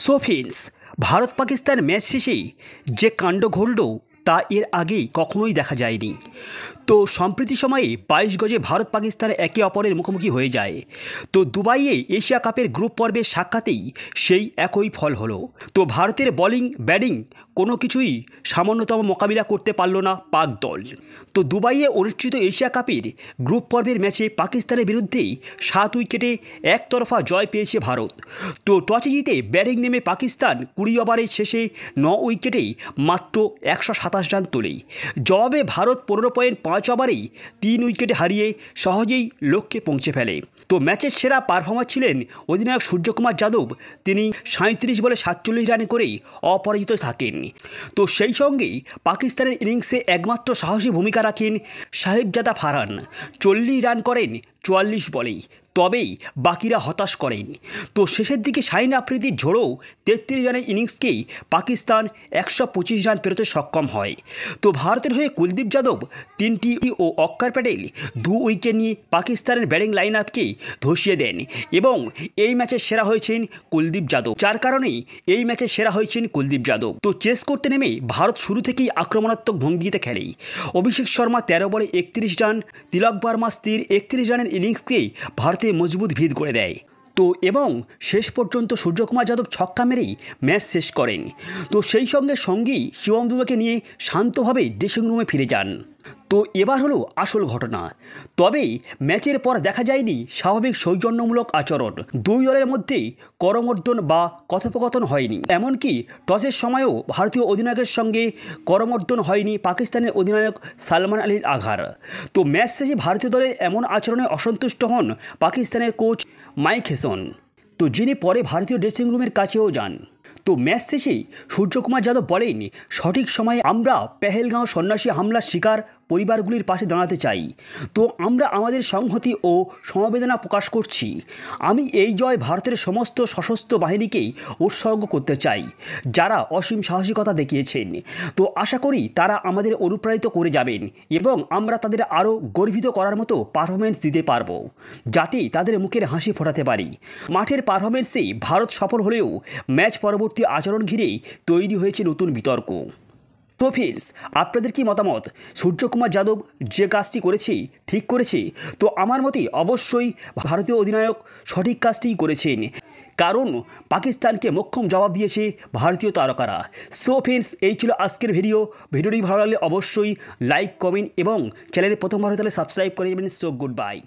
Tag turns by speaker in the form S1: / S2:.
S1: সোফিন্স Bharat Pakistan match শেষে যে কাণ্ড ঘটল তা এর আগে কখনোই দেখা যায়নি। তো সম্প্রতি সময়ে 22 গজে ভারত পাকিস্তান একে অপরের মুখোমুখি হয়ে যায়। তো দুবাইয়ে এশিয়া কাপের গ্রুপ পর্বের সাক্ষাতেই সেই একই ফল হলো। তো ভারতের বোলিং ব্যাটিং কোনো কিছুই সামান্যতম মোকাবিলা করতে পারল না পাক দল। তো দুবাইয়ে অনুষ্ঠিত এশিয়া কাপের গ্রুপ পর্বের ম্যাচে পাকিস্তানের বিরুদ্ধে 7 উইকেটে একতরফা জয় পেয়েছে ভারত। তো টসে জিতে ব্যাটিং নেমে পাকিস্তান 20 ওভারের শেষে 9 উইকেটে মাত্র 127 রান তোলে। জবাবে ভারত 15.5 ওভারেই 3 উইকেটে হারিয়ে সহজেই লক্ষ্যে পৌঁছে ফেলে। তো ম্যাচের সেরা পারফর্মার ছিলেন অধিনায়ক সূর্যকুমার যাদব। তিনি 37 বলে 47 রান করে অপরাজিত থাকেন। তো সেই সঙ্গেই পাকিস্তানের ইনিংসে একমাত্র সাহসী ভূমিকা রাখেন সাহেবজাদা ফারহান। 40 রান করেন 44 বলেই, তবেই বাকিরা হতাশ করেন। তো শেষের দিকে শাহিন আফ্রিদির ঝোড়ো 33 রানের ইনিংসকেই পাকিস্তান 125 রান পেরোতে সক্ষম হয়। তো ভারতের হয়ে কুলদীপ যাদব 3টি ও অক্ষর প্যাটেল 2 উইকেট নিয়ে পাকিস্তানের ব্যাটিং লাইন আপকে ধসিয়ে দেন এবং এই ম্যাচে সেরা হয়েছেন কুলদীপ যাদব। যার কারণেই এই ম্যাচে সেরা হয়েছেন কুলদীপ যাদব। তো চেস করতে নেমে ভারত শুরু থেকেই আক্রমণাত্মক ভঙ্গিতে খেলে। অভিষেক শর্মা 13 বলে 31 রান, তিলক বর্মা স্থির 31 রানের ইনিংসকে ভারতে মজবুত ভিত করে দেয়। তো এবং শেষ পর্যন্ত সূর্যকুমার যাদব ছক্কা মেরেই ম্যাচ শেষ করেন। তো সেই সঙ্গেই শিবম দুবেকে নিয়ে শান্তভাবে ড্রেসিং রুমে ফিরে যান। তো এবার হলো আসল ঘটনা। তবে ম্যাচের পর দেখা যায়নি স্বাভাবিক সৌজন্যমূলক আচরণ। দুই দলের মধ্যেই করমর্দন বা কথোপকথন হয়নি। এমনকি টসের সময়ও ভারতীয় অধিনায়কের সঙ্গে করমর্দন হয়নি পাকিস্তানের অধিনায়ক সালমান আলীর আঘার। তো ম্যাচ শেষে ভারতীয় দলের এমন আচরণে অসন্তুষ্ট হন পাকিস্তানের কোচ মাইক হেসন। তো যিনি পরে ভারতীয় ড্রেসিং রুমের কাছেও যান। তো ম্যাচ শেষে সূর্যকুমার যাদব বলেন, সঠিক সময়ে আমরা পেহেলগাঁও সন্ন্যাসী হামলার শিকার পরিবারগুলির পাশে দাঁড়াতে চাই। তো আমরা আমাদের সংহতি ও সমবেদনা প্রকাশ করছি। আমি এই জয় ভারতের সমস্ত সশস্ত্র বাহিনীকেই উৎসর্গ করতে চাই, যারা অসীম সাহসিকতা দেখিয়েছেন। তো আশা করি তারা আমাদের অনুপ্রাণিত করে যাবেন এবং আমরা তাদের আরও গর্বিত করার মতো পারফরমেন্স দিতে পারবো, যাতে তাদের মুখের হাসি ফোটাতে পারি। মাঠের পারফরমেন্সে ভারত সফল হলেও ম্যাচ পরবর্তী আচরণ ঘিরেই তৈরি হয়েছে নতুন বিতর্ক। তো ফ্রেন্ডস, আপনাদের কি মতামত? সূর্যকুমার যাদব যে কাজটি করেছে ঠিক করেছে? তো আমার মতে অবশ্যই ভারতীয় অধিনায়ক সঠিক কাজটিই করেছেন, কারণ পাকিস্তানকে মোক্ষম জবাব দিয়েছে ভারতীয় তারকারা। সো ফ্রেন্ডস, এই ছিল আজকের ভিডিওটি ভালো লাগলে অবশ্যই লাইক, কমেন্ট এবং চ্যানেলে প্রথমবার হলে সাবস্ক্রাইব করে যাবেন। So good bye.